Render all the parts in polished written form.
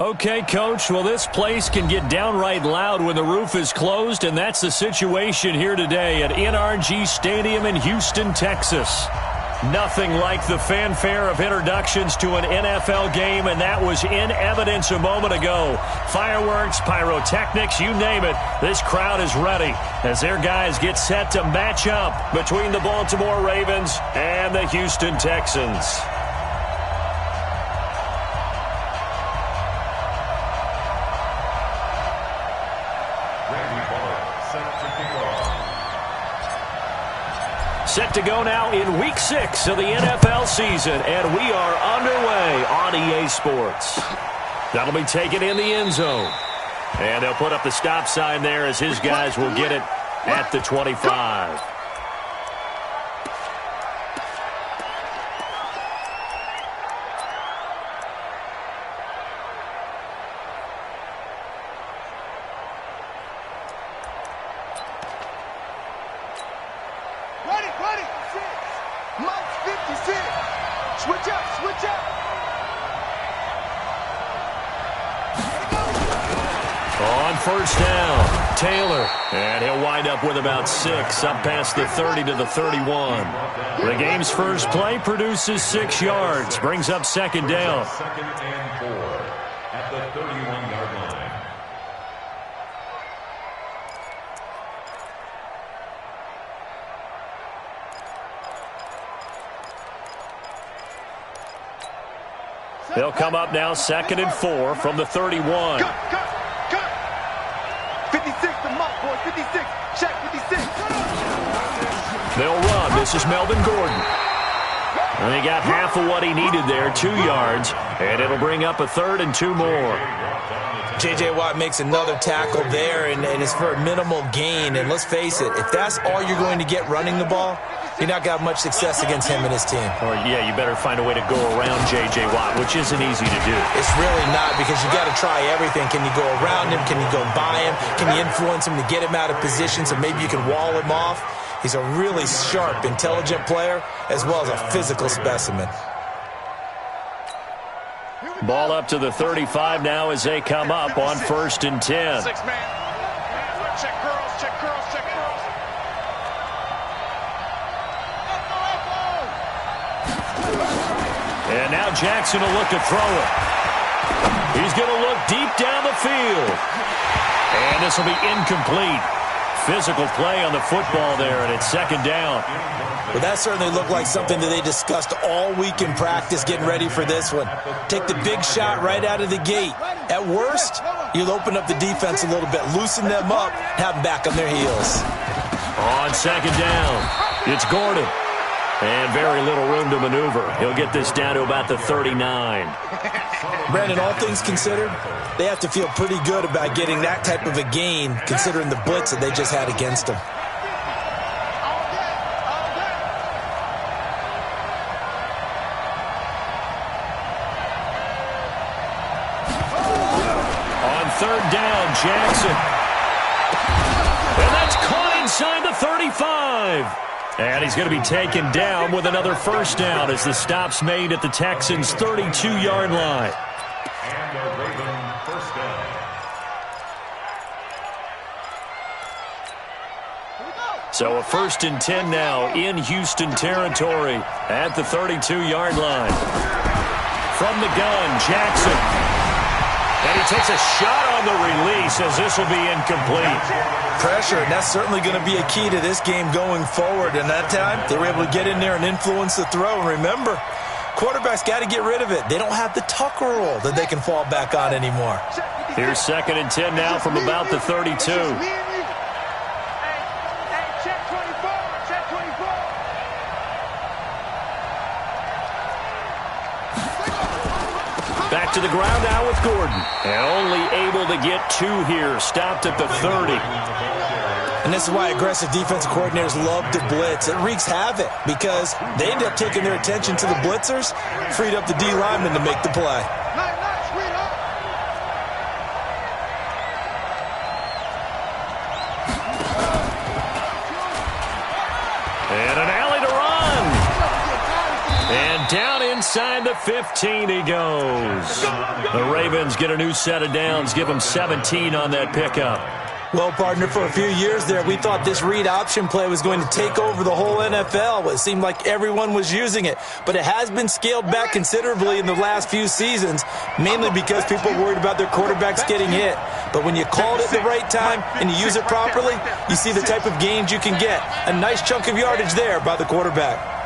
Okay, Coach, well, this place can get downright loud when the roof is closed, and that's the situation here today at NRG Stadium in Houston, Texas. Nothing like the fanfare of introductions to an NFL game, and that was in evidence a moment ago. Fireworks, pyrotechnics, you name it, this crowd is ready as their guys get set to match up between the Baltimore Ravens and the Houston Texans. Set to go now in Week 6 of the NFL season, and we are underway on EA Sports. That'll be taken in the end zone. And they'll put up the stop sign there as his guys will get it at the 25. First down, Taylor, and he'll wind up with about 6, up past the 30 to the 31. The game's first play produces 6 yards, brings up second down. Second and 4 at the 31-yard line. They'll come up now second and 4 from the 31. 56 to Mike, boy. 56. Check 56. They'll run. This is Melvin Gordon. And he got half of what he needed there, 2 yards, and it'll bring up a third and 2 more. J.J. Watt makes another tackle there, and it's for a minimal gain. And let's face it, if that's all you're going to get running the ball, you're not going to have much success against him and his team. Or, yeah, you better find a way to go around J.J. Watt, which isn't easy to do. It's really not, because you got to try everything. Can you go around him? Can you go by him? Can you influence him to get him out of position so maybe you can wall him off? He's a really sharp, intelligent player, as well as a physical specimen. Ball up to the 35 now as they come up on 1st and 10. 6 man. Check girls, check girls, check girls. And now Jackson will look to throw it. He's going to look deep down the field. And this will be incomplete. Physical play on the football there, and it's second down. Well, that certainly looked like something that they discussed all week in practice getting ready for this one. Take the big shot right out of the gate. At worst, you'll open up the defense a little bit, loosen them up, have them back on their heels. On second down, it's Gordon. And very little room to maneuver. He'll get this down to about the 39. Brandon, all things considered, they have to feel pretty good about getting that type of a gain, considering the blitz that they just had against them. On third down, Jackson. And that's caught inside the 35. And he's going to be taken down with another first down as the stop's made at the Texans' 32-yard line. And a Raven first down. So a 1st and 10 now in Houston territory at the 32-yard line. From the gun, Jackson. And he takes a shot on the release as this will be incomplete. Pressure, and that's certainly going to be a key to this game going forward. And that time, they were able to get in there and influence the throw. And remember, quarterbacks got to get rid of it. They don't have the tuck rule that they can fall back on anymore. Here's 2nd and 10 now from about the 32. Back to the ground now with Gordon. And only able to get 2 here. Stopped at the 30. And this is why aggressive defensive coordinators love to blitz. It wreaks havoc because they end up taking their attention to the blitzers, freed up the D lineman to make the play. And an alley to run. And down inside the 15 he goes. The Ravens get a new set of downs, give them 17 on that pickup. Well, partner, for a few years there, we thought this read option play was going to take over the whole NFL. It seemed like everyone was using it, but it has been scaled back considerably in the last few seasons, mainly because people are worried about their quarterbacks getting hit. But when you call it at the right time and you use it properly, you see the type of gains you can get. A nice chunk of yardage there by the quarterback.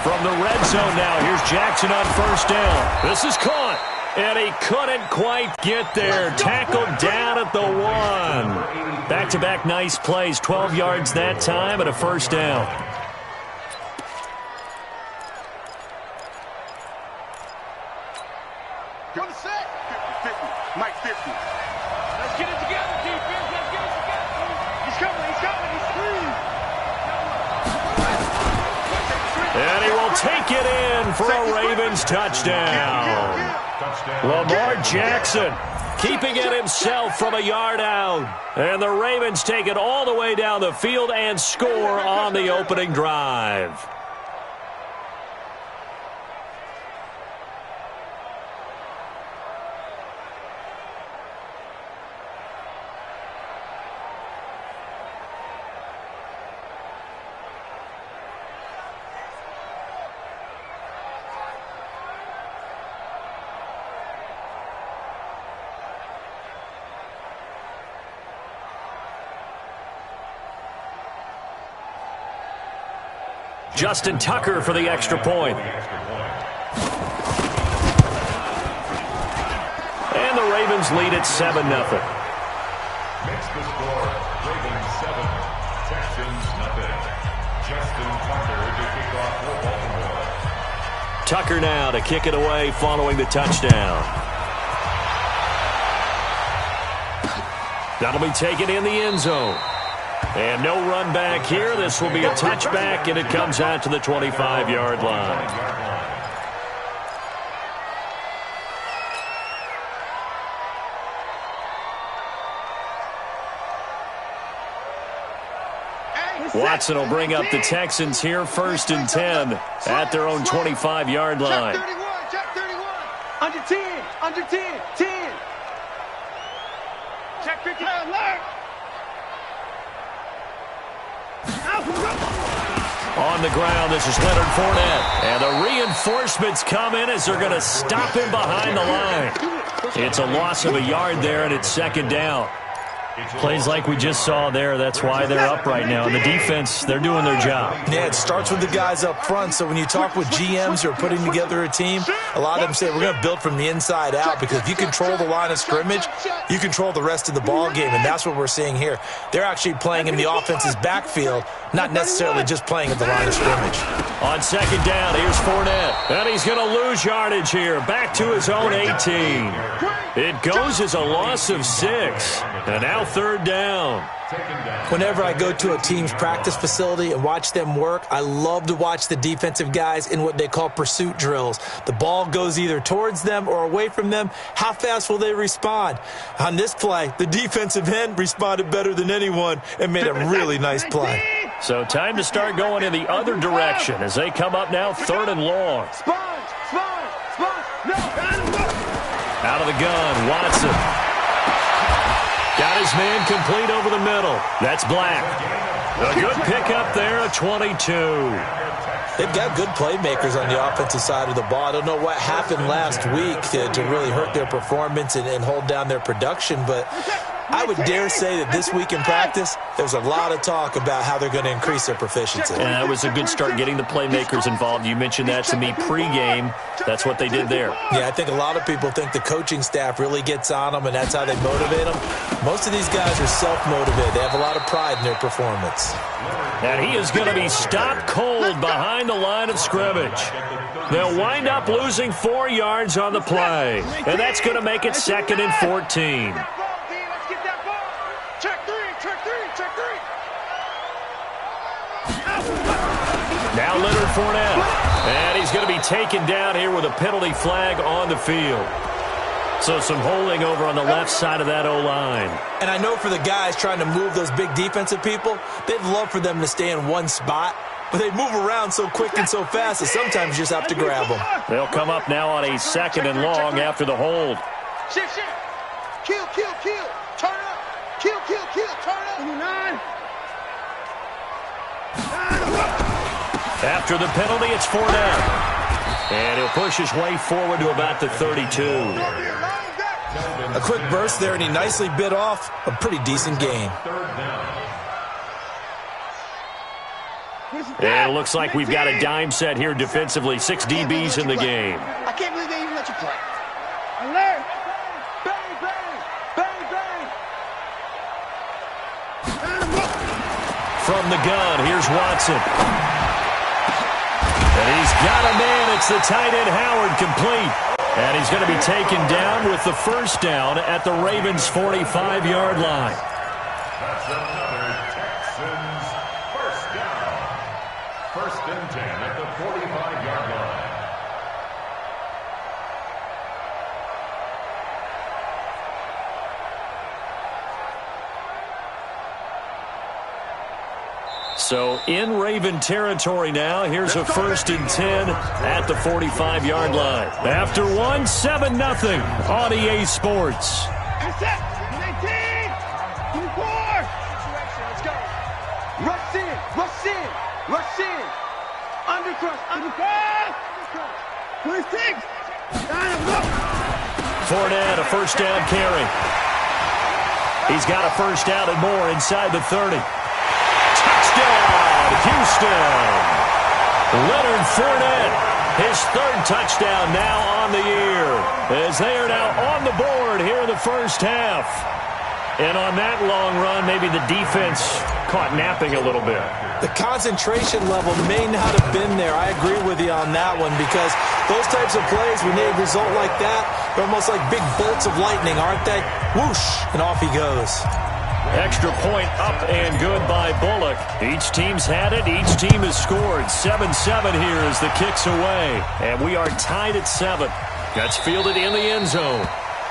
From the red zone now, here's Jackson on first down. This is caught, and he couldn't quite get there. Tackled down at the 1. Back-to-back nice plays, 12 yards that time and a first down. Go to set. 50-50. Mike 50. Let's get it together, defense. Let's get it together. He's coming. He's coming. He's coming. And he will take it in for a Ravens touchdown. Lamar Jackson keeping it himself from a yard out. And the Ravens take it all the way down the field and score on the opening drive. Justin Tucker for the extra point. And the Ravens lead at 7-0. Makes the score, Ravens 7, Texans nothing. Justin Tucker to kick off for Baltimore. Tucker now to kick it away following the touchdown. That'll be taken in the end zone. And no run back here. This will be a touchback, and it comes out to the 25-yard line. Watson will bring up the Texans here, 1st and 10 at their own 25-yard line. Check 31. Check 31. Under 10. Under 10. 10. Check 50. Alert. On the ground, this is Leonard Fournette. And the reinforcements come in as they're going to stop him behind the line. It's a loss of a yard there, and it's 2nd down. Plays like we just saw there, that's why they're up right now. And the defense, they're doing their job. Yeah, it starts with the guys up front. So when you talk with GMs who are putting together a team, a lot of them say we're going to build from the inside out, because if you control the line of scrimmage, you control the rest of the ball game, and that's what we're seeing here. They're actually playing in the offense's backfield, not necessarily just playing at the line of scrimmage. On 2nd down, here's Fournette. And he's going to lose yardage here, back to his own 18. It goes as a loss of 6. And now 3rd down. Whenever I go to a team's practice facility and watch them work, I love to watch the defensive guys in what they call pursuit drills. The ball goes either towards them or away from them. How fast will they respond? On this play, the defensive end responded better than anyone and made a really nice play. So time to start going in the other direction as they come up now 3rd and long. Out of the gun, Watson. Got his man complete over the middle. That's Black. A good pickup there at 22. They've got good playmakers on the offensive side of the ball. I don't know what happened last week to really hurt their performance and hold down their production, but I would dare say that this week in practice, there's a lot of talk about how they're going to increase their proficiency. And that was a good start getting the playmakers involved. You mentioned that to me pregame. That's what they did there. Yeah, I think a lot of people think the coaching staff really gets on them, and that's how they motivate them. Most of these guys are self-motivated. They have a lot of pride in their performance. And he is going to be stopped cold behind the line of scrimmage. They'll wind up losing 4 yards on the play. And that's going to make it 2nd and 14. Now Leonard Fournette. And he's going to be taken down here with a penalty flag on the field. So some holding over on the left side of that O-line. And I know for the guys trying to move those big defensive people, they'd love for them to stay in one spot, but they move around so quick and so fast that sometimes you just have to grab them. They'll come up now on a 2nd and long after the hold. Shit. Kill. Turn up. Kill. Turn up. 9. After the penalty, it's 4 down. And he'll push his way forward to about the 32. A quick burst there, and he nicely bit off a pretty decent gain. And it looks like we've got a dime set here defensively. 6 DBs in the game. I can't believe they even let you play. Alert! Bang! From the gun, here's Watson. And he's got a man. It's the tight end, Howard, complete. And he's going to be taken down with the first down at the Ravens' 45-yard line. That's another Texans first down. 1st and 10 at the 45-yard line. So in Raven territory now. Here's a 1st and 10 at the 45-yard line. After 1, 7-0 on EA Sports. That's it. 19. 24. Let's go. Rush in. Undercross. 26. Fournette, a first down carry. He's got a first down and more inside the 30. Touchdown, Houston. Leonard Fournette, his 3rd touchdown now on the year, as they are now on the board here in the first half. And on that long run, maybe the defense caught napping a little bit. The concentration level may not have been there. I agree with you on that one, because those types of plays, when they result like that, they're almost like big bolts of lightning, aren't they? Whoosh, and off he goes. Extra point up and good by Bullock. Each team's had it. Each team has scored. 7-7 here as the kick's away. And we are tied at 7. That's fielded in the end zone.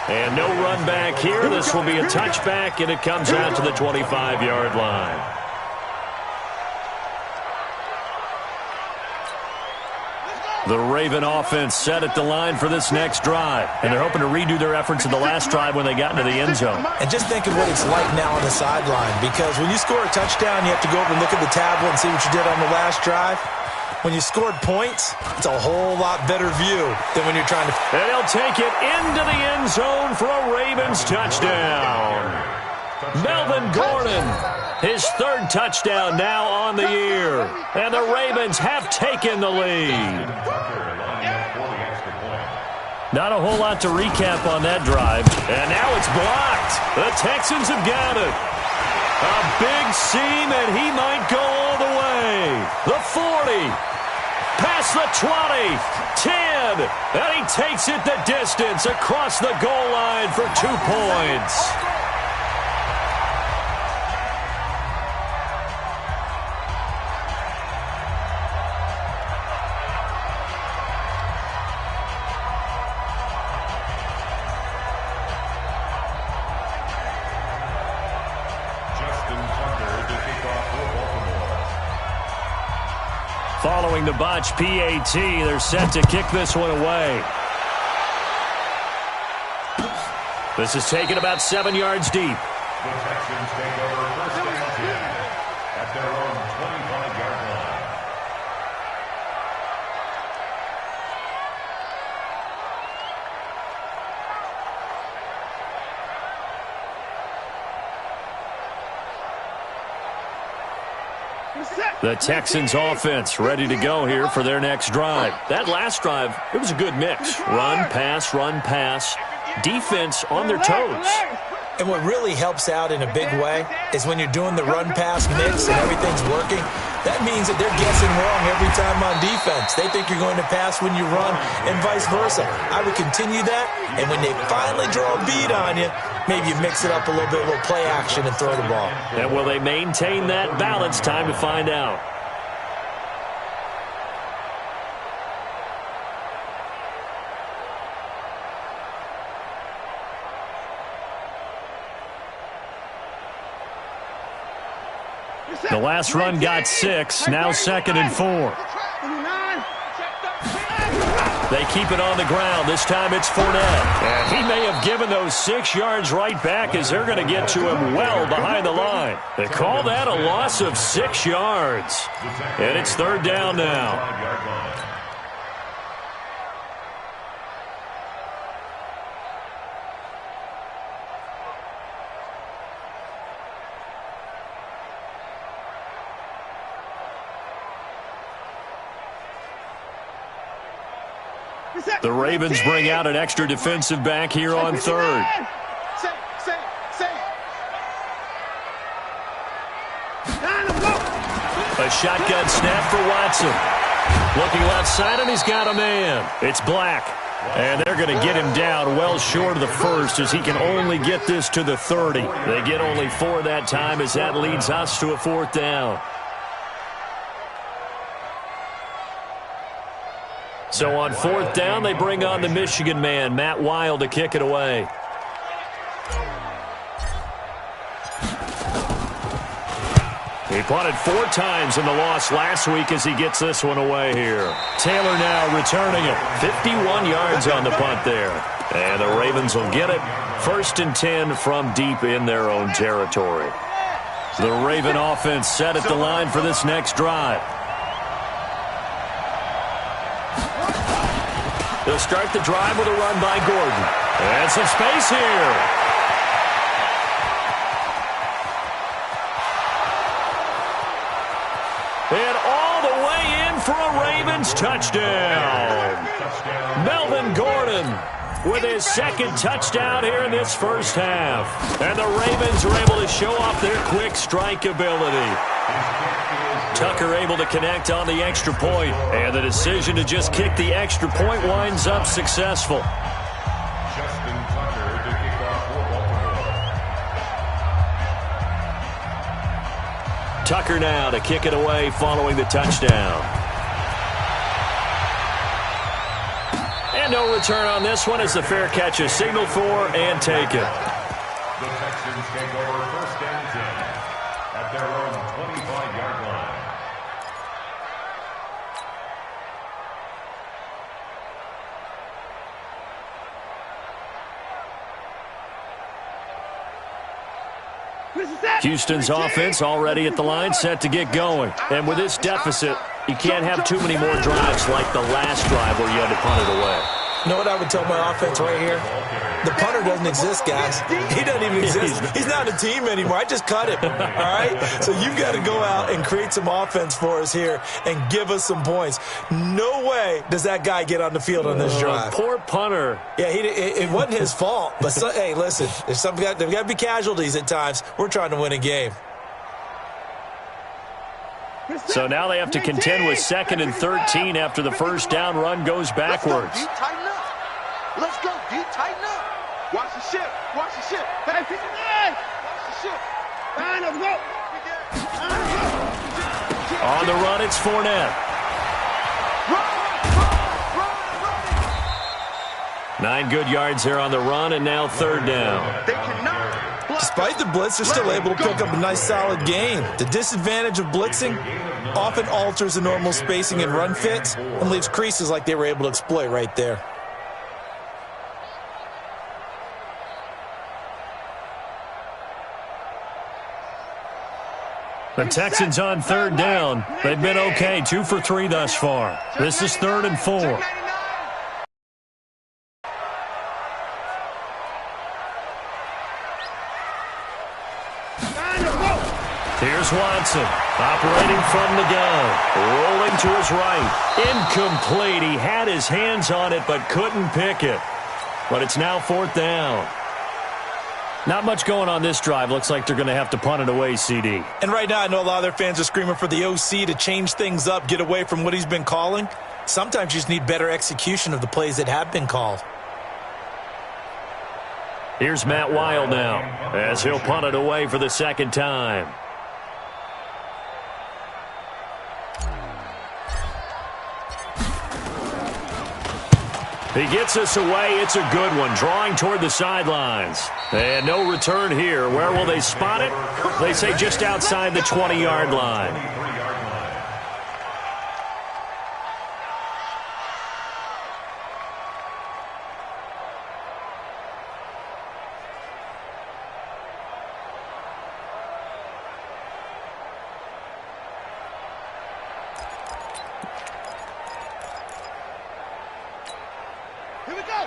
And no run back here. This will be a touchback, and it comes out to the 25-yard line. The Raven offense set at the line for this next drive. And they're hoping to redo their efforts in the last drive when they got into the end zone. And just think of what it's like now on the sideline, because when you score a touchdown, you have to go over and look at the tablet and see what you did on the last drive. When you scored points, it's a whole lot better view than when you're trying to... And he'll take it into the end zone for a Ravens touchdown. Melvin Gordon, his 3rd touchdown now on the year. And the Ravens have taken the lead. Not a whole lot to recap on that drive. And now it's blocked. The Texans have got it. A big seam, and he might go all the way. The 40. Past the 20. 10. And he takes it the distance across the goal line for 2 points. Following the botch PAT, they're set to kick this one away. This is taken about 7 yards deep. The Texans take over 1st and 10 at their own 25-yard line. The Texans offense ready to go here for their next drive. That last drive, it was a good mix. Run, pass, defense on their toes. And what really helps out in a big way is when you're doing the run-pass mix and everything's working, that means that they're guessing wrong every time on defense. They think you're going to pass when you run and vice versa. I would continue that, and when they finally draw a bead on you, maybe you mix it up a little bit, a little play action, and throw the ball. And will they maintain that balance? Time to find out. The last run got 6, now 2nd and 4. They keep it on the ground. This time it's Fournette. He may have given those 6 yards right back as they're going to get to him well behind the line. They call that a loss of 6 yards. And it's 3rd down now. The Ravens bring out an extra defensive back here on 3rd. A shotgun snap for Watson. Looking left side, and he's got a man. It's Black. And they're going to get him down well short of the 1st as he can only get this to the 30. They get only 4 that time as that leads us to a 4th down. So on 4th down, they bring on the Michigan man, Matt Wild, to kick it away. He punted 4 times in the loss last week as he gets this one away here. Taylor now returning it. 51 yards on the punt there. And the Ravens will get it. 1st and 10 from deep in their own territory. The Raven offense set at the line for this next drive. They'll start the drive with a run by Gordon. And some space here. And all the way in for a Ravens touchdown. Melvin Gordon with his 2nd touchdown here in this 1st half. And the Ravens are able to show off their quick strike ability. Tucker able to connect on the extra point, and the decision to just kick the extra point winds up successful. Justin Tucker to kick off for Baltimore. Tucker now to kick it away following the touchdown. And no return on this one as the fair catch is signaled for and taken. The Texans take over 1st and 10 at their own 25-yard line. Houston's offense already at the line, set to get going. And with this deficit, you can't have too many more drives like the last drive where you had to punt it away. You know what I would tell my offense right here? The punter doesn't exist, guys. He doesn't even exist. He's not a team anymore. I just cut him, all right? So you've got to go out and create some offense for us here and give us some points. No way does that guy get on the field on this drive. Poor punter. Yeah, it wasn't his fault. But, hey, listen, there's got to be casualties at times. We're trying to win a game. So now they have to contend with 2nd and 13 after the 1st down run goes backwards. Let's go, D, tighten up. Let's go, D, tighten up. Watch the ship. Watch the ship. Hey, pick it up. Watch the ship. Fine, let's go. On the run, it's Fournette. Run. 9 good yards here on the run, and now 3rd down. They cannot. Despite the blitz, they're still able to pick up a nice, solid gain. The disadvantage of blitzing often alters the normal spacing and run fits and leaves creases like they were able to exploit right there. The Texans on 3rd down. They've been okay, 2 for 3 thus far. This is 3rd and 4. Here's Watson, operating from the gun, rolling to his right. Incomplete. He had his hands on it but couldn't pick it. But it's now 4th down. Not much going on this drive. Looks like they're going to have to punt it away, CD. And right now, I know a lot of their fans are screaming for the OC to change things up, get away from what he's been calling. Sometimes you just need better execution of the plays that have been called. Here's Matt Wild now as he'll punt it away for the 2nd time. He gets us away. It's a good one, drawing toward the sidelines. And no return here. Where will they spot it? They say just outside the 20-yard line.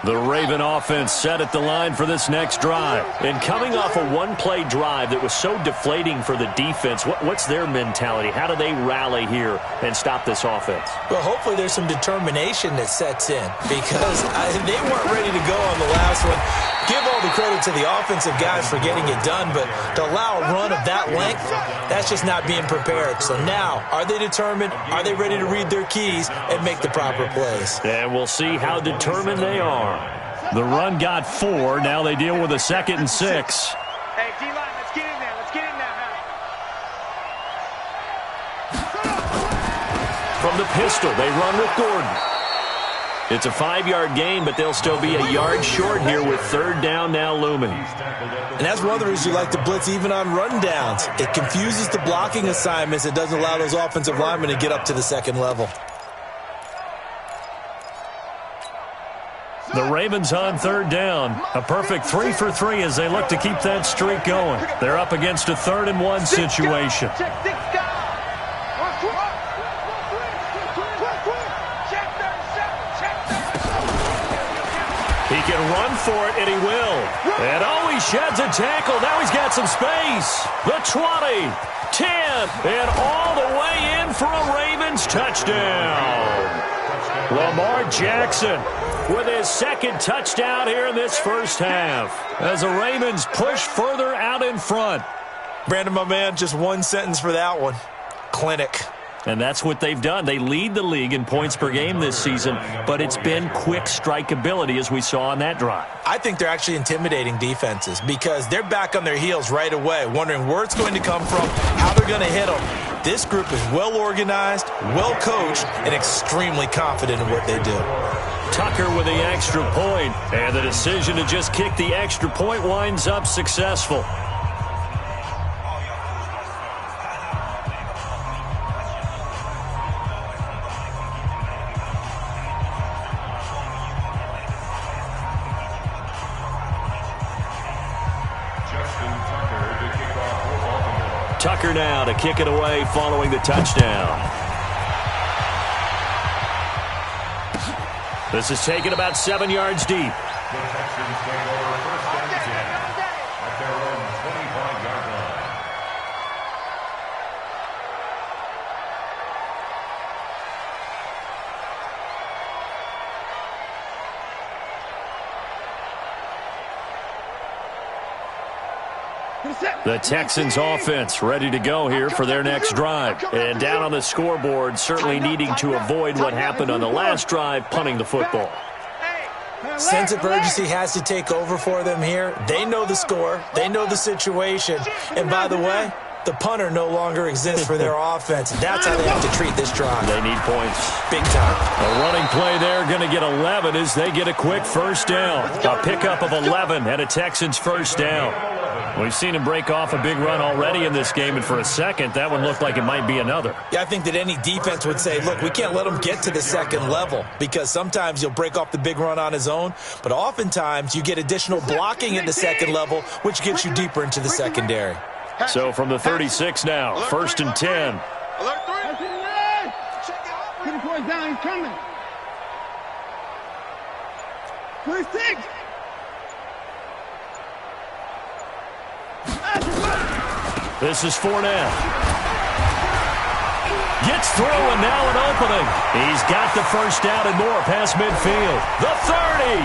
The Raven offense set at the line for this next drive. And coming off a one-play drive that was so deflating for the defense, what's their mentality? How do they rally here and stop this offense? Well, hopefully there's some determination that sets in because they weren't ready to go on the last one. Give all the credit to the offensive guys for getting it done, but to allow a run of that length, that's just not being prepared. So now, are they determined? Are they ready to read their keys and make the proper plays? And we'll see how determined they are. The run got 4. Now they deal with a 2nd and 6. Hey, D-line, let's get in there. Let's get in there, man. From the pistol, they run with Gordon. It's a 5-yard gain, but they'll still be a yard short here with 3rd down now looming. And that's one of the reasons you like to blitz even on rundowns. It confuses the blocking assignments. It doesn't allow those offensive linemen to get up to the second level. The Ravens on 3rd down. A perfect 3 for 3 as they look to keep that streak going. They're up against a 3rd and 1 situation. He can run for it, and he will. And oh, he sheds a tackle. Now he's got some space. The 20, 10, and all the way in for a Ravens touchdown. Lamar Jackson with his 2nd touchdown here in this first half as the Ravens push further out in front. Brandon, my man, just one sentence for that one. Clinic. And that's what they've done. They lead the league in points per game this season, but it's been quick strikeability as we saw on that drive. I think they're actually intimidating defenses because they're back on their heels right away, wondering where it's going to come from, how they're going to hit them. This group is well organized, well coached, and extremely confident in what they do. Tucker with the extra point, and the decision to just kick the extra point winds up successful. Tucker now to kick it away following the touchdown. This is taken about 7 yards deep. The Texans take over 1st and 10 at their own 25-yard line. The Texans offense ready to go here for their next drive. And down on the scoreboard, certainly needing to avoid what happened on the last drive, punting the football. Sense of urgency has to take over for them here. They know the score. They know the situation. And by the way, the punter no longer exists for their offense. That's how they have to treat this drive. They need points. Big time. A running play there, going to get 11 as they get a quick first down. A pickup of 11 and a Texans first down. We've seen him break off a big run already in this game, and for a second, that one looked like it might be another. Yeah, I think that any defense would say, look, we can't let him get to the second level because sometimes you'll break off the big run on his own, but oftentimes you get additional blocking at the second level, which gets you deeper into the secondary. So from the 36 now, 1st and 10. Alert 3. Put the boys down, he's coming. 26. This is Fournette. Gets through and now an opening. He's got the first down and more past midfield. The 30,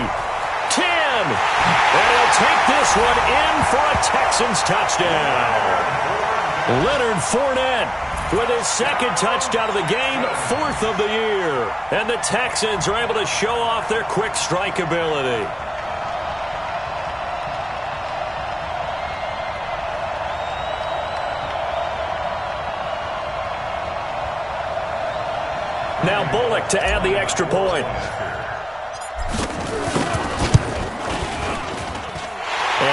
10, and he'll take this one in for a Texans touchdown. Leonard Fournette with his 2nd touchdown of the game, 4th of the year. And the Texans are able to show off their quick strike ability. Now Bullock to add the extra point.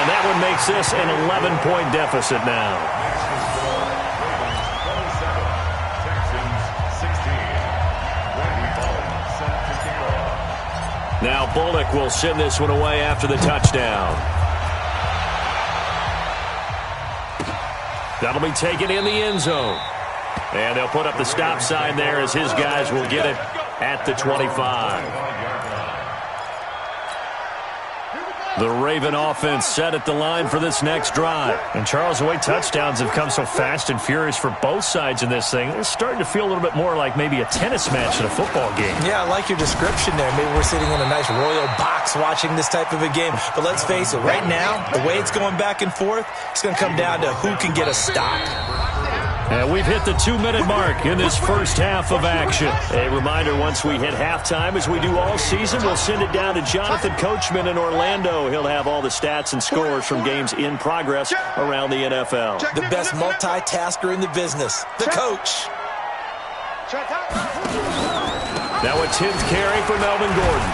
And that one makes this an 11-point deficit now. Now Bullock will send this one away after the touchdown. That'll be taken in the end zone. And they'll put up the stop sign there as his guys will get it at the 25. The Raven offense set at the line for this next drive. And Charles, the way touchdowns have come so fast and furious for both sides in this thing, it's starting to feel a little bit more like maybe a tennis match in a football game. Yeah, I like your description there. Maybe we're sitting in a nice royal box watching this type of a game. But let's face it, right now, the way it's going back and forth, it's going to come down to who can get a stop. And we've hit the 2-minute mark in this first half of action. A reminder, once we hit halftime, as we do all season, we'll send it down to Jonathan Coachman in Orlando. He'll have all the stats and scores from games in progress around the NFL. The best multitasker in the business, the coach. Now a 10th carry for Melvin Gordon.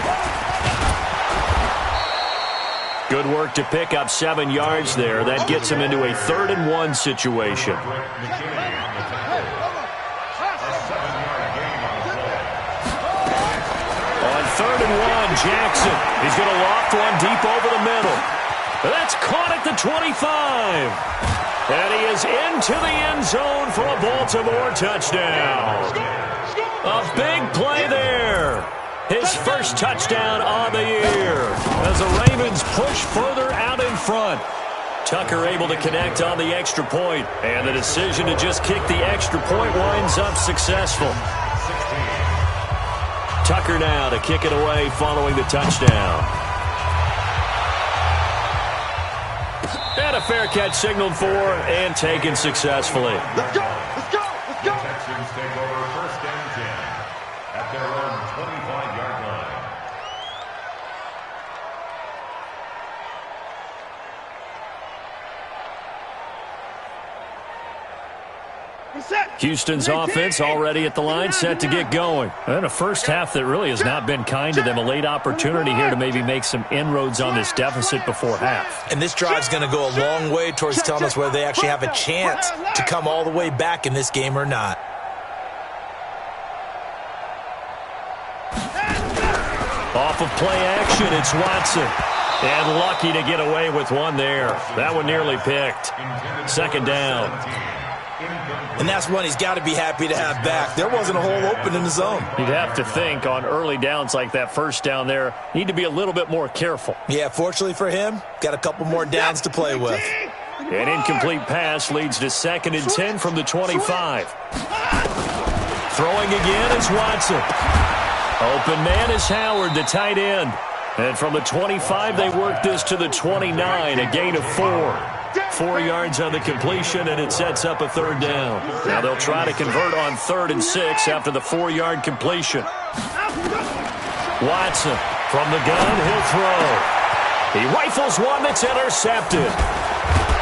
Good work to pick up 7 yards there. That gets him into a 3rd-and-1 situation. On 3rd-and-1, Jackson. He's going to loft one deep over the middle. That's caught at the 25. And he is into the end zone for a Baltimore touchdown. A big play there. His first touchdown on the year as the Ravens push further out in front. Tucker able to connect on the extra point, and the decision to just kick the extra point winds up successful. Tucker now to kick it away following the touchdown. And a fair catch signaled for and taken successfully. Let's go! Let's go! Let's go! Texans take over 1st and 10 at their own 25-yard line. Houston's offense already at the line, set to get going. And a first half that really has not been kind to them. A late opportunity here to maybe make some inroads on this deficit before half. And this drive's going to go a long way towards telling us whether they actually have a chance to come all the way back in this game or not. Off of play action, it's Watson. And lucky to get away with one there. That one nearly picked. 2nd down. And that's one he's got to be happy to have back. There wasn't a hole open in the zone. You'd have to think on early downs like that first down there, need to be a little bit more careful. Yeah, fortunately for him, got a couple more downs to play with. An incomplete pass leads to 2nd and 10 from the 25. Throwing again is Watson. Open man is Howard, the tight end. And from the 25, they work this to the 29, a gain of 4. 4 yards on the completion, and it sets up a 3rd down. Now they'll try to convert on 3rd and 6 after the 4-yard completion. Watson from the gun, he'll throw. He rifles one that's intercepted.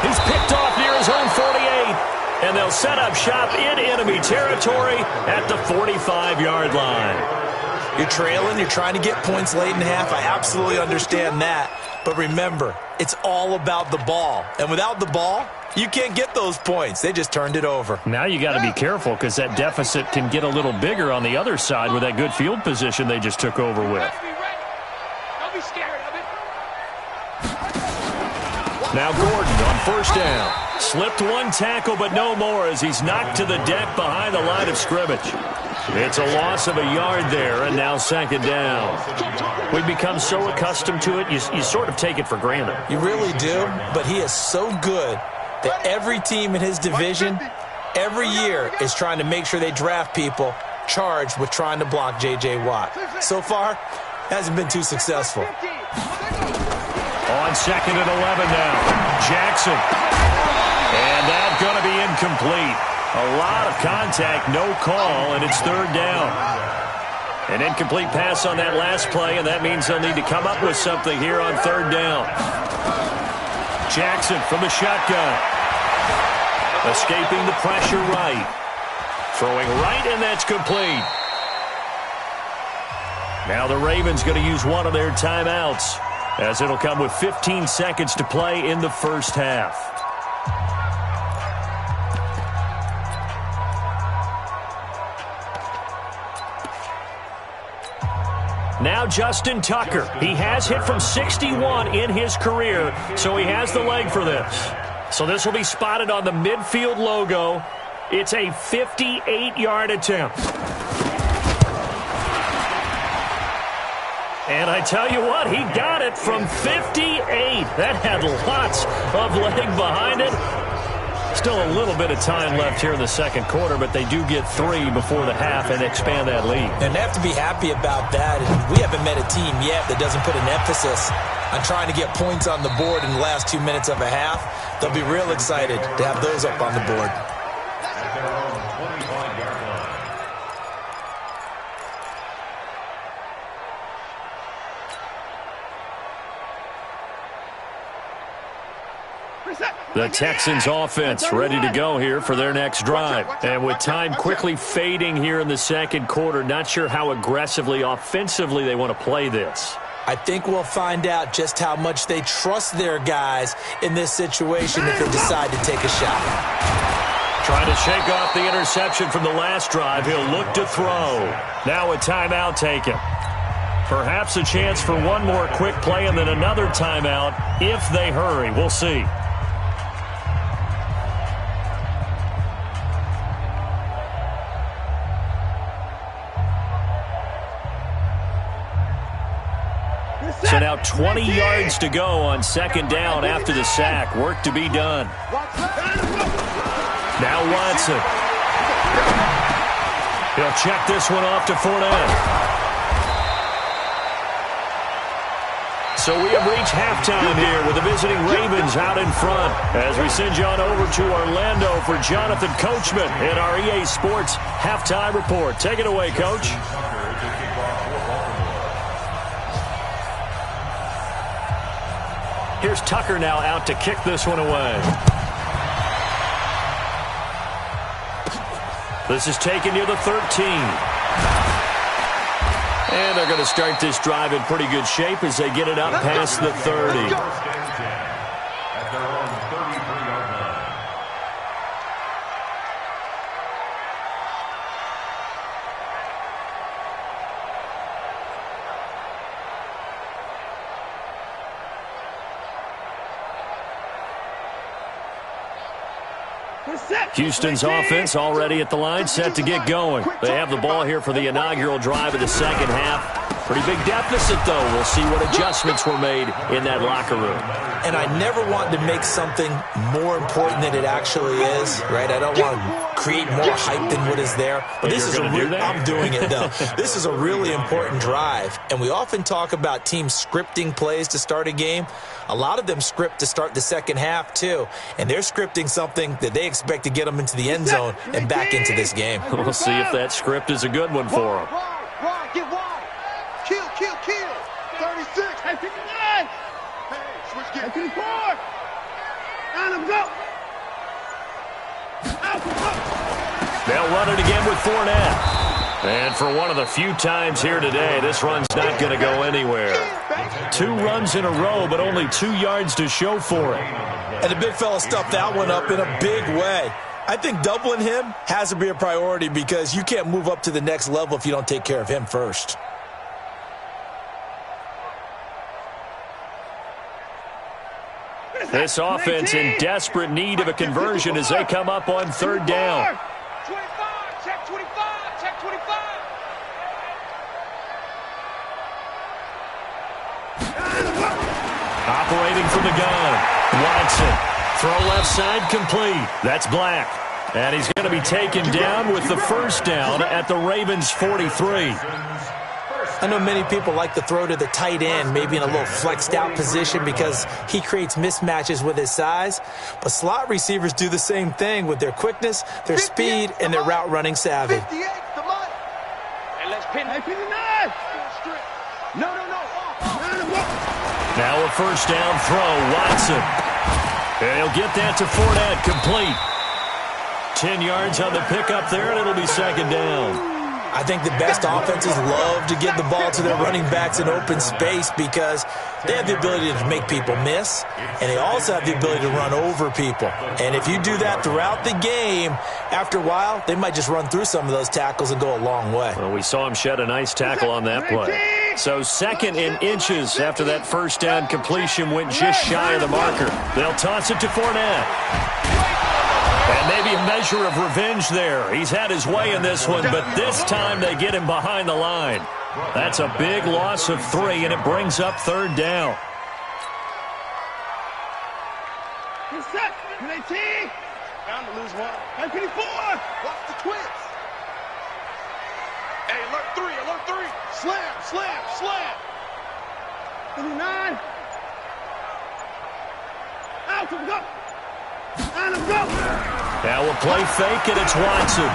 He's picked off near his own 48, and they'll set up shop in enemy territory at the 45-yard line. You're trailing, you're trying to get points late in half. I absolutely understand that. But remember, it's all about the ball. And without the ball, you can't get those points. They just turned it over. Now you got to be careful because that deficit can get a little bigger on the other side with that good field position they just took over with. Don't be scared of it. Now Gordon on 1st down. Slipped one tackle, but no more as he's knocked to the deck behind the line of scrimmage. It's a loss of a yard there, and now 2nd down. We've become so accustomed to it, you sort of take it for granted. You really do, but he is so good that every team in his division, every year, is trying to make sure they draft people charged with trying to block J.J. Watt. So far, hasn't been too successful. On 2nd and 11 now, Jackson. And that's going to be incomplete. A lot of contact, no call, and it's 3rd down. An incomplete pass on that last play, and that means they'll need to come up with something here on 3rd down. Jackson from the shotgun. Escaping the pressure right. Throwing right, and that's complete. Now the Ravens going to use one of their timeouts. as it'll come with 15 seconds to play in the first half. Now Justin Tucker. He has hit from 61 in his career, so he has the leg for this. So this will be spotted on the midfield logo. It's a 58-yard attempt. And I tell you what, he got it from 58. That had lots of leg behind it. Still a little bit of time left here in the second quarter, but they do get 3 before the half and expand that lead. And they have to be happy about that. And we haven't met a team yet that doesn't put an emphasis on trying to get points on the board in the last 2 minutes of a half. They'll be real excited to have those up on the board. At their own 25-yard line. The Texans offense ready to go here for their next drive. And with time quickly fading here in the second quarter, not sure how aggressively, offensively they want to play this. I think we'll find out just how much they trust their guys in this situation if they decide to take a shot. Trying to shake off the interception from the last drive. He'll look to throw. Now a timeout taken. Perhaps a chance for one more quick play and then another timeout if they hurry. We'll see. So now 20 yards to go on second down after the sack. Work to be done. Now Watson. He'll check this one off to Fournette. So we have reached halftime here with the visiting Ravens out in front as we send you on over to Orlando for Jonathan Coachman in our EA Sports Halftime Report. Take it away, Coach. Here's Tucker now out to kick this one away. This is taken near the 13. And they're going to start this drive in pretty good shape as they get it up past the 30. At their own 33-yard line. Houston's offense already at the line, set to get going. They have the ball here for the inaugural drive of the second half. Pretty big deficit, though. We'll see what adjustments were made in that locker room. And I never want to make something more important than it actually is, right? I don't want to create more hype than what is there. But this is I'm doing it, though. This is a really important drive. And we often talk about teams scripting plays to start a game. A lot of them script to start the second half, too. And they're scripting something that they expect to get them into the end zone and back into this game. We'll see if that script is a good one for them. Wide, get wide. Kill. 36. Hey, 59. Hey, switch gears. 54. Line him, go. They'll run it again with Fournette. And for one of the few times here today, this run's not going to go anywhere. 2 runs in a row, but only 2 yards to show for it. And the big fella stuffed that one up in a big way. I think doubling him has to be a priority because you can't move up to the next level if you don't take care of him first. This offense in desperate need of a conversion as they come up on third down. 25, check 25, check 25. Operating from the gun, Watson. Throw left side complete. That's Black. And he's going to be taken down with the first down at the Ravens' 43. I know many people like to throw to the tight end, maybe in a little flexed out position because he creates mismatches with his size. But slot receivers do the same thing with their quickness, their speed, and their route running savvy. 58, the money. And let's pin it. 59. No. Now a first down throw, Watson. And he'll get that to Fournette, complete. 10 yards on the pickup there, and it'll be second down. I think the best offenses love to get the ball to their running backs in open space because they have the ability to make people miss, and they also have the ability to run over people. And if you do that throughout the game, after a while, they might just run through some of those tackles and go a long way. Well, we saw him shed a nice tackle on that play. So 2nd and inches after that first down completion went just shy of the marker. They'll toss it to Fournette. And maybe a measure of revenge there. He's had his way in this one, but this time they get him behind the line. That's a big loss of 3, and it brings up 3rd down. Bound to lose one. 54. Watch the twist. Hey, alert 3, alert 3. Slam, slam, slam. 59. Out to go. Now we'll play fake, and it's Watson.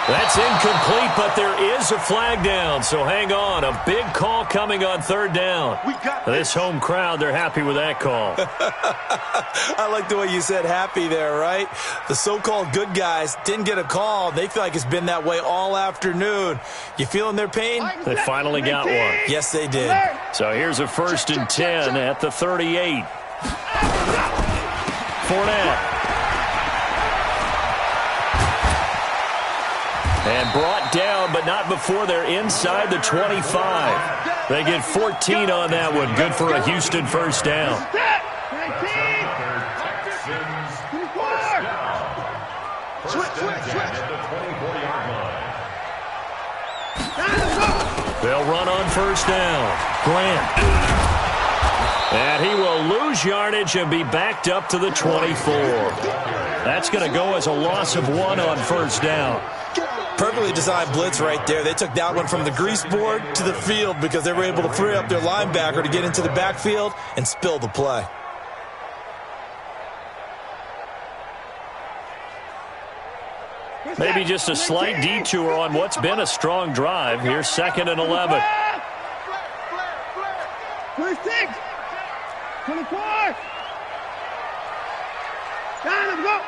That's incomplete, but there is a flag down, so hang on. A big call coming on 3rd down. This home crowd, they're happy with that call. I like the way you said happy there, right? The so-called good guys didn't get a call. They feel like it's been that way all afternoon. You feeling their pain? They finally got one. Yes, they did. So here's a 1st and 10 at the 38. Fournette. And brought down, but not before they're inside the 25. They get 14 on that one. Good for a Houston 1st down. They'll run on 1st down. Grant. And he will lose yardage and be backed up to the 24. That's going to go as a loss of 1 on 1st down. Perfectly designed blitz right there. They took that one from the grease board to the field because they were able to free up their linebacker to get into the backfield and spill the play. Maybe just a slight detour on what's been a strong drive. Here's 2nd and 11. 26. 24. Down and go.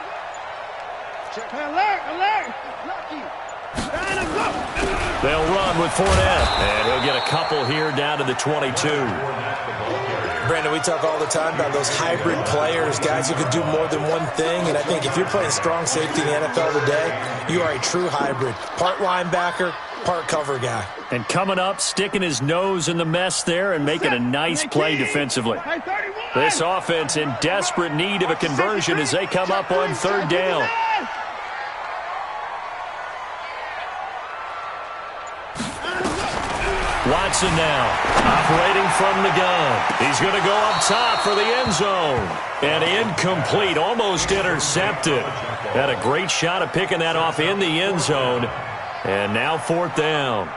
Alert, alert. Down and go. They'll run with Fournette. And he'll get a couple here down to the 22. Brandon, we talk all the time about those hybrid players, guys who can do more than one thing. And I think if you're playing strong safety in the NFL today, you are a true hybrid. Part linebacker, part cover guy. And coming up, sticking his nose in the mess there and making a nice play defensively. This offense in desperate need of a conversion as they come up on 3rd down. Watson now, operating from the gun. He's going to go up top for the end zone. And incomplete, almost intercepted. Had a great shot of picking that off in the end zone. And now 4th down.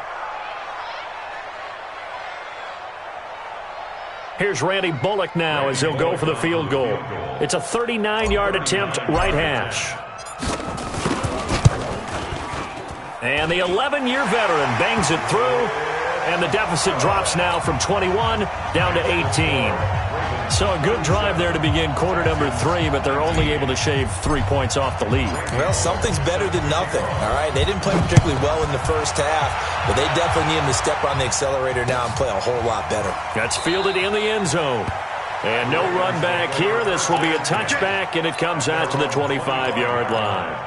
Here's Randy Bullock now as he'll go for the field goal. It's a 39-yard attempt, right hash. And the 11-year veteran bangs it through. And the deficit drops now from 21 down to 18. So a good drive there to begin quarter number 3, but they're only able to shave 3 points off the lead. Well, something's better than nothing, all right? They didn't play particularly well in the first half, but they definitely need them to step on the accelerator now and play a whole lot better. That's fielded in the end zone. And no run back here. This will be a touchback, and it comes out to the 25-yard line.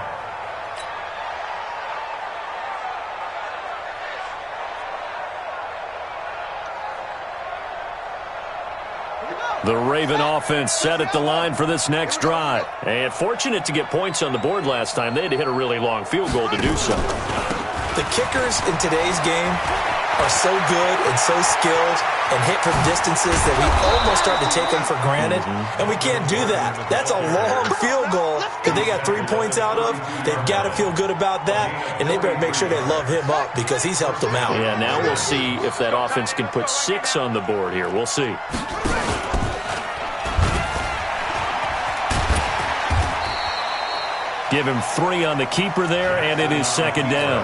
The Raven offense set at the line for this next drive. And fortunate to get points on the board last time. They had to hit a really long field goal to do so. The kickers in today's game are so good and so skilled and hit from distances that we almost start to take them for granted. And we can't do that. That's a long field goal that they got 3 points out of. They've got to feel good about that, and they better make sure they love him up because he's helped them out. Yeah, now we'll see if that offense can put 6 on the board here. We'll see. Give him 3 on the keeper there, and it is 2nd down.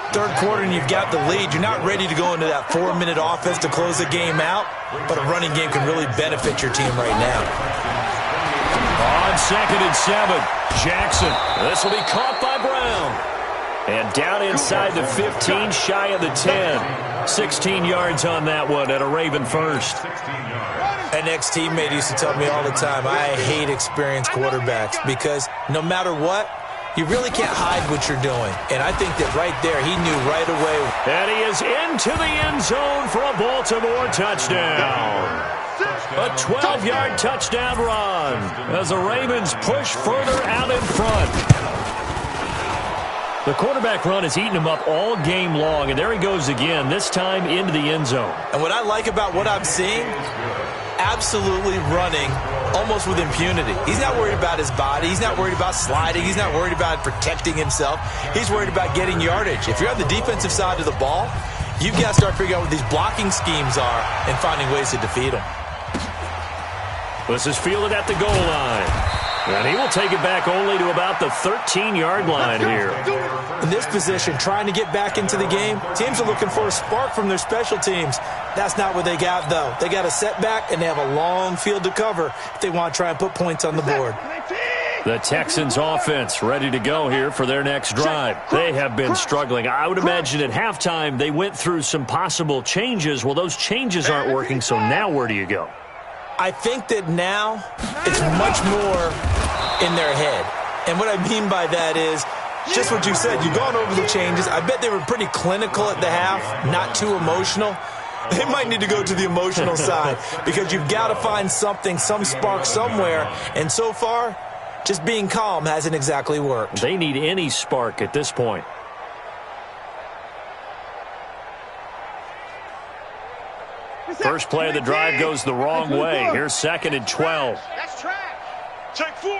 Third quarter, and you've got the lead. You're not ready to go into that 4-minute offense to close the game out, but a running game can really benefit your team right now. On 2nd and 7, Jackson. This will be caught by Brown. And down inside the 15, shy of the 10. 16 yards on that one and a Raven first. An ex-teammate used to tell me all the time, I hate experienced quarterbacks because no matter what, you really can't hide what you're doing. And I think that right there, he knew right away. And he is into the end zone for a Baltimore touchdown. A 12-yard touchdown run as the Ravens push further out in front. The quarterback run has eaten him up all game long, and there he goes again, this time into the end zone. And what I like about what I'm seeing, absolutely running almost with impunity. He's not worried about his body. He's not worried about sliding. He's not worried about protecting himself. He's worried about getting yardage. If you're on the defensive side of the ball, you've got to start figuring out what these blocking schemes are and finding ways to defeat them. This is fielded at the goal line. And he will take it back only to about the 13-yard line here. In this position, trying to get back into the game, teams are looking for a spark from their special teams. That's not what they got, though. They got a setback, and they have a long field to cover if they want to try and put points on the board. The Texans offense ready to go here for their next drive. They have been struggling. I would imagine at halftime they went through some possible changes. Well, those changes aren't working, so now where do you go? I think that now it's much more in their head. And what I mean by that is just what you said. You've gone over the changes. I bet they were pretty clinical at the half, not too emotional. They might need to go to the emotional side because you've got to find something, some spark somewhere. And so far, just being calm hasn't exactly worked. They need any spark at this point. First play of the drive goes the wrong way. Here's 2nd and 12. That's track. Check 4.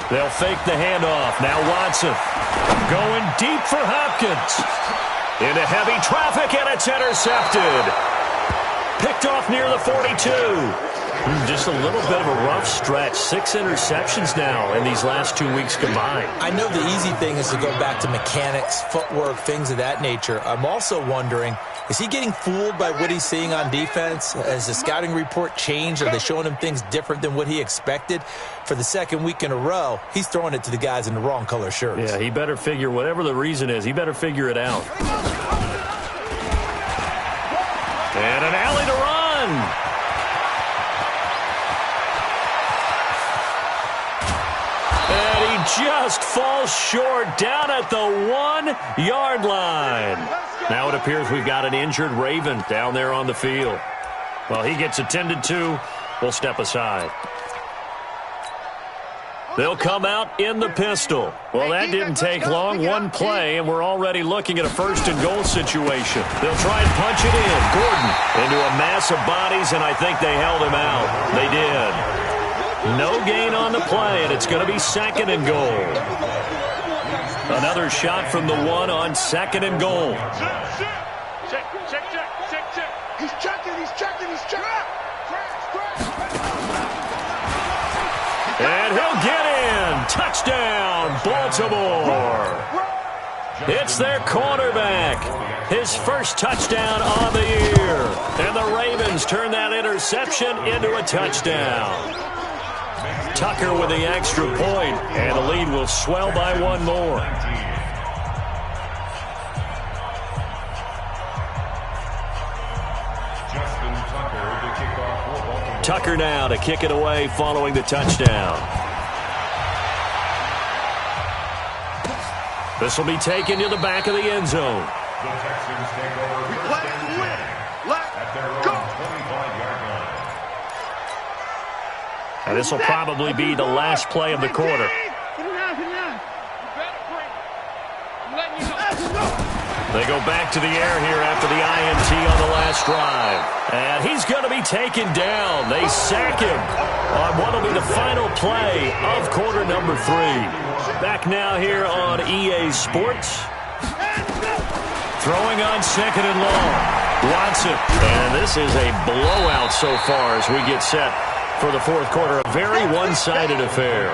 They'll fake the handoff. Now Watson going deep for Hopkins. Into heavy traffic, and it's intercepted. Picked off near the 42. Just a little bit of a rough stretch. 6 interceptions now in these last 2 weeks combined. I know the easy thing is to go back to mechanics, footwork, things of that nature. I'm also wondering, is he getting fooled by what he's seeing on defense? Has the scouting report changed? Are they showing him things different than what he expected? For the second week in a row, he's throwing it to the guys in the wrong color shirts. Yeah, he better figure, whatever the reason is, he better figure it out. And an alley to run. And he just falls short down at the 1-yard line. Now it appears we've got an injured Raven down there on the field. Well, he gets attended to. We'll step aside. They'll come out in the pistol. Well, that didn't take long. One play, and we're already looking at a 1st and goal situation. They'll try and punch it in. Gordon into a mass of bodies, and I think they held him out. They did. No gain on the play, and it's going to be 2nd and goal. Another shot from the 1 on 2nd and goal. Check. He's checking. And he'll get in. Touchdown, Baltimore. It's their cornerback. His first touchdown on the year. And the Ravens turn that interception into a touchdown. Tucker with the extra point, and the lead will swell by 1 more. Tucker now to kick it away following the touchdown. This will be taken to the back of the end zone. The Texans take over first and 10 at their own 25-yard line. And this will probably be the last play of the quarter. They go back to the air here after the INT on the last drive. And he's going to be taken down. They sack him on what will be the final play of quarter number 3. Back now here on EA Sports. Throwing on 2nd and long. Watson. And this is a blowout so far as we get set for the 4th quarter. A very one-sided affair.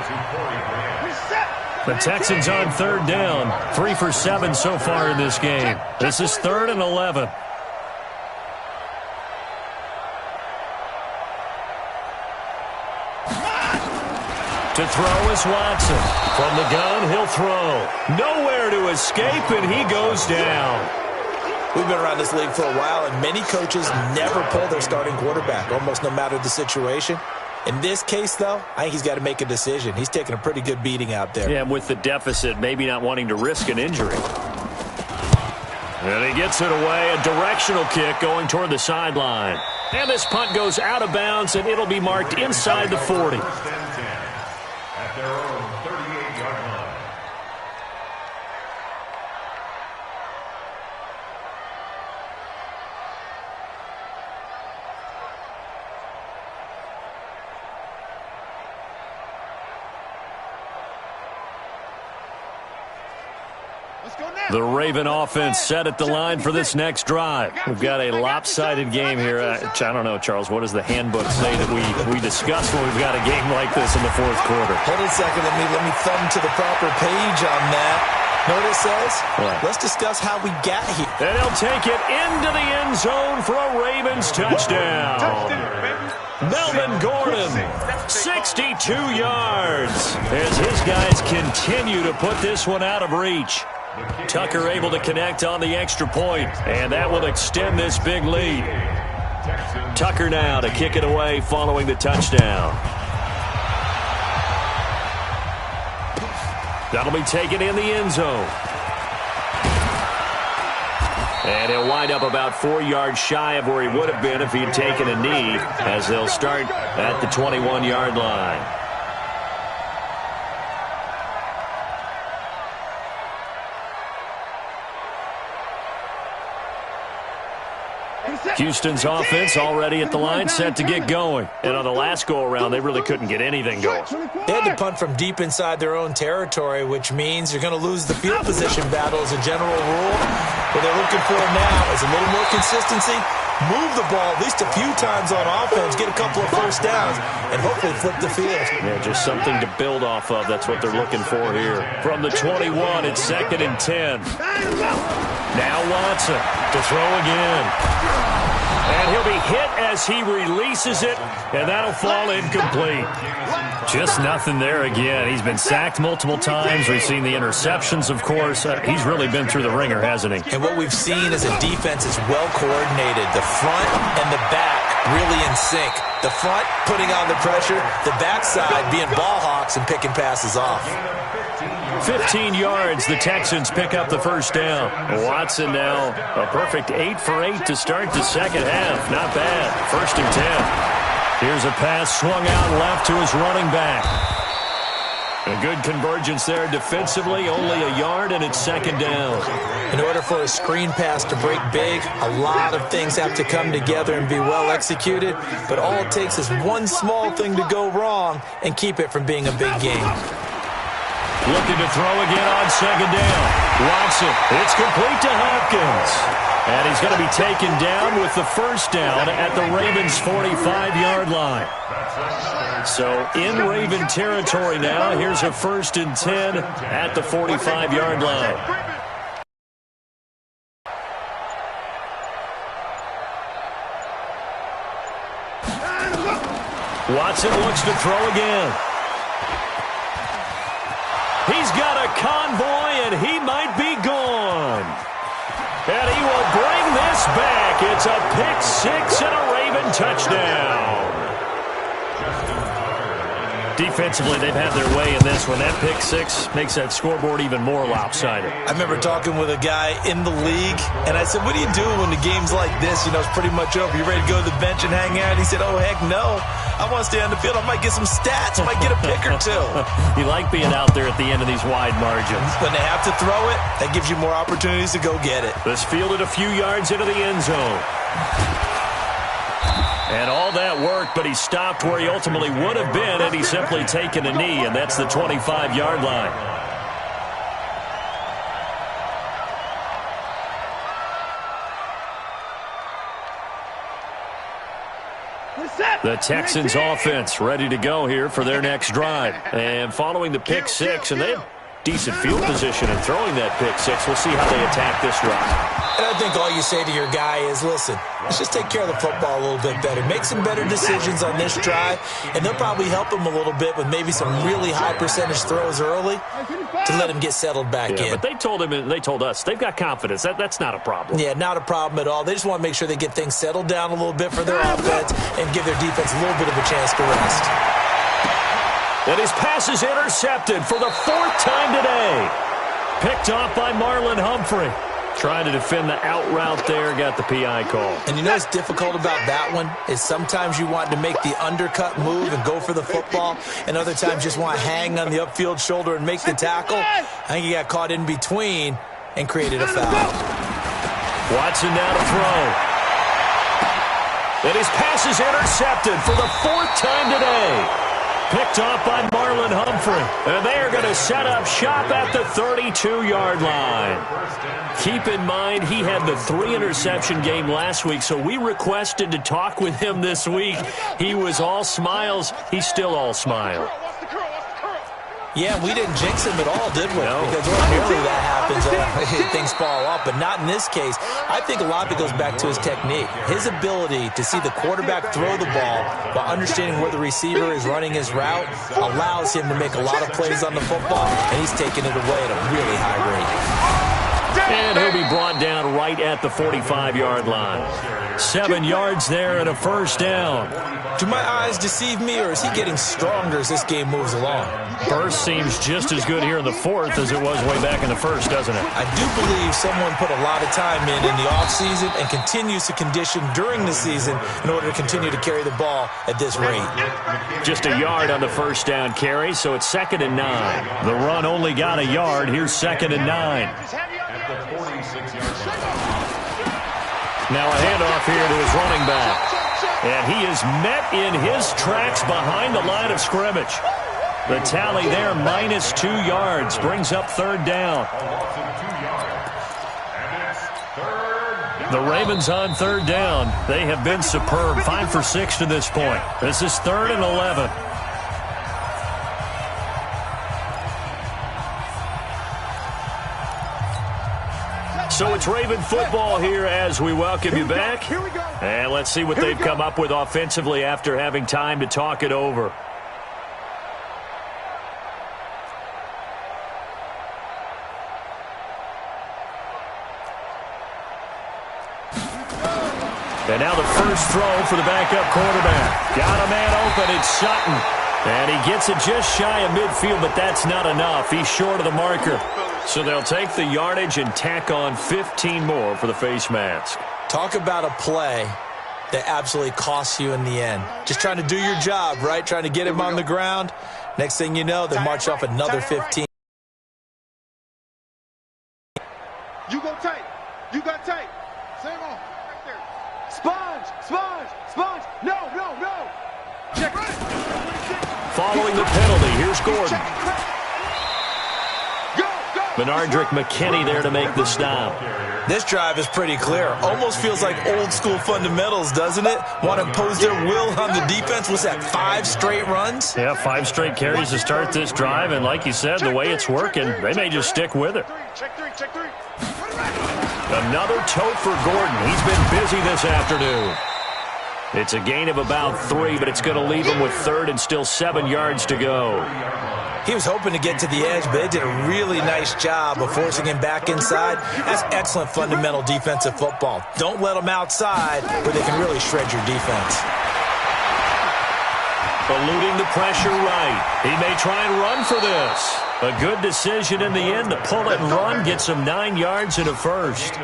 The Texans on 3rd down. 3 for 7 so far in this game. This is 3rd and 11. To throw is Watson. From the gun, he'll throw. Nowhere to escape, and he goes down. We've been around this league for a while, and many coaches never pull their starting quarterback, almost no matter the situation. In this case, though, I think he's got to make a decision. He's taking a pretty good beating out there. Yeah, with the deficit, maybe not wanting to risk an injury. And he gets it away, a directional kick going toward the sideline. And this punt goes out of bounds, and it'll be marked inside the 40. At their own 38-yard line. The Raven offense set at the line for this next drive. We've got a lopsided game here. I don't know, Charles, what does the handbook say that we discuss when we've got a game like this in the fourth quarter? Hold on a second. Let me thumb to the proper page on that. Know what it says? What? Let's discuss how we got here. And he'll take it into the end zone for a Ravens touchdown. Melvin Gordon, 62 yards, as his guys continue to put this one out of reach. Tucker able to connect on the extra point, and that will extend this big lead. Tucker now to kick it away following the touchdown. That'll be taken in the end zone. And he'll wind up about 4 yards shy of where he would have been if he had taken a knee, as they'll start at the 21-yard line. Houston's offense already at the line, set to get going. And on the last go-around, they really couldn't get anything going. They had to punt from deep inside their own territory, which means you're going to lose the field position battle as a general rule. What they're looking for now is a little more consistency, move the ball at least a few times on offense, get a couple of first downs, and hopefully flip the field. Yeah, just something to build off of. That's what they're looking for here. From the 21, it's 2nd and 10. Now Watson to throw again. And he'll be hit as he releases it, and that'll fall incomplete. Just nothing there again. He's been sacked multiple times. We've seen the interceptions, of course. He's really been through the ringer, hasn't he? And what we've seen is a defense is well coordinated. The front and the back really in sync. The front putting on the pressure, the backside being ball hawks and picking passes off. 15 yards, the Texans pick up the first down. Watson now a perfect 8 for 8 to start the second half. Not bad. 1st and 10. Here's a pass swung out left to his running back. A good convergence there defensively, only a yard, and it's 2nd down. In order for a screen pass to break big, a lot of things have to come together and be well executed, but all it takes is one small thing to go wrong and keep it from being a big game. Looking to throw again on 2nd down. Watson, it's complete to Hopkins. And he's going to be taken down with the first down at the Ravens' 45-yard line. So in Raven territory now, here's a 1st and 10 at the 45-yard line. Watson looks to throw again. He's got a convoy, and he might be gone. And he will bring this back. It's a pick-6 and a Raven touchdown. Defensively, they've had their way in this one. That pick-6 makes that scoreboard even more lopsided. I remember talking with a guy in the league, and I said, what do you do when the game's like this? You know, it's pretty much over. You ready to go to the bench and hang out? He said, oh, heck no. I want to stay on the field. I might get some stats. I might get a pick or two. You like being out there at the end of these wide margins. When they have to throw it, that gives you more opportunities to go get it. This fielded a few yards into the end zone. And all that worked, but he stopped where he ultimately would have been had he simply taken a knee, and that's the 25-yard line. The Texans offense ready to go here for their next drive. And following the pick-6, and decent field position in throwing that pick six. We'll see how they attack this drive. And I think all you say to your guy is, listen, let's just take care of the football a little bit better. Make some better decisions on this drive, and they'll probably help him a little bit with maybe some really high percentage throws early to let him get settled back in. But they told us they've got confidence. That's not a problem. Yeah, not a problem at all. They just want to make sure they get things settled down a little bit for their offense and give their defense a little bit of a chance to rest. And his pass is intercepted for the fourth time today. Picked off by Marlon Humphrey. Trying to defend the out route there, got the PI call. And you know what's difficult about that one is sometimes you want to make the undercut move and go for the football, and other times just want to hang on the upfield shoulder and make the tackle. I think he got caught in between and created a foul. Watson now to throw. And his pass is intercepted for the fourth time today. Picked off by Marlon Humphrey. And they are going to set up shop at the 32-yard line. Keep in mind, he had the 3-interception game last week, so we requested to talk with him this week. He was all smiles. He's still all smile. Yeah, we didn't jinx him at all, did we? No. Because ordinarily that happens. Things fall off, but not in this case. I think a lot of it goes back to his technique. His ability to see the quarterback throw the ball while understanding where the receiver is running his route allows him to make a lot of plays on the football, and he's taking it away at a really high rate. And he'll be brought down right at the 45-yard line. 7 yards there and a first down. Do my eyes deceive me, or is he getting stronger as this game moves along? Burst seems just as good here in the fourth as it was way back in the first, doesn't it? I do believe someone put a lot of time in the offseason and continues to condition during the season in order to continue to carry the ball at this rate. Just a yard on the first down carry, so it's 2nd and 9. The run only got a yard. Here's 2nd and 9. Now a handoff here to his running back. And he is met in his tracks behind the line of scrimmage. The tally there, -2 yards, brings up 3rd down. The Ravens on 3rd down. They have been superb, 5 for 6 to this point. This is 3rd and 11. So it's Raven football here as we welcome you back. And let's see what they've come up with offensively after having time to talk it over. And now the first throw for the backup quarterback. Got a man open. It's Sutton. And he gets it just shy of midfield, but that's not enough. He's short of the marker. So they'll take the yardage and tack on 15 more for the face mask. Talk about a play that absolutely costs you in the end. Just trying to do your job, right? Trying to get him on the ground. Next thing you know, they march off another 15. You go tight. You got tight. Same on. Right there. Sponge. Sponge. Sponge. No, no, no. Check. Following the penalty, here's Gordon. Benardrick McKinney there to make the stop. This drive is pretty clear. Almost feels like old school fundamentals, doesn't it? Want to impose their will on the defense. Was that 5 straight runs? Yeah, 5 straight carries to start this drive. And like you said, the way it's working, they may just stick with it. Check three. Another tote for Gordon. He's been busy this afternoon. It's a gain of about 3, but it's going to leave him with 3rd and still 7 yards to go. He was hoping to get to the edge, but they did a really nice job of forcing him back inside. That's excellent fundamental defensive football. Don't let them outside where they can really shred your defense. Eluding the pressure right. He may try and run for this. A good decision in the end to pull it and run, gets him 9 yards and a first.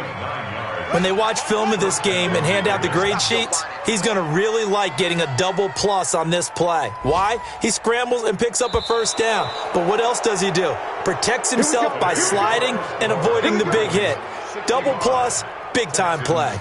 When they watch film of this game and hand out the grade sheets, he's going to really like getting a double plus on this play. Why? He scrambles and picks up a first down. But what else does he do? Protects himself by sliding and avoiding the big hit. Double plus, big-time play.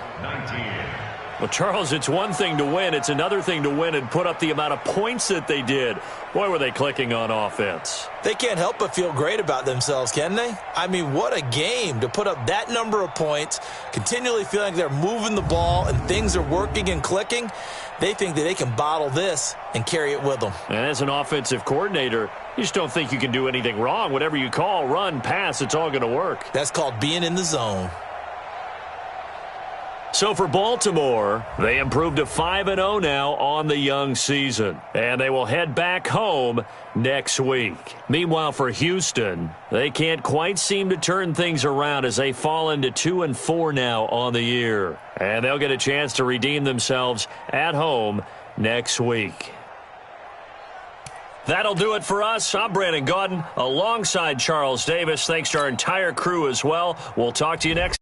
Well, Charles, it's one thing to win. It's another thing to win and put up the amount of points that they did. Boy, were they clicking on offense. They can't help but feel great about themselves, can they? I mean, what a game to put up that number of points, continually feeling like they're moving the ball and things are working and clicking. They think that they can bottle this and carry it with them. And as an offensive coordinator, you just don't think you can do anything wrong. Whatever you call, run, pass, it's all going to work. That's called being in the zone. So for Baltimore, they improved to 5-0 now on the young season. And they will head back home next week. Meanwhile, for Houston, they can't quite seem to turn things around as they fall into 2-4 now on the year. And they'll get a chance to redeem themselves at home next week. That'll do it for us. I'm Brandon Gaudin alongside Charles Davis. Thanks to our entire crew as well. We'll talk to you next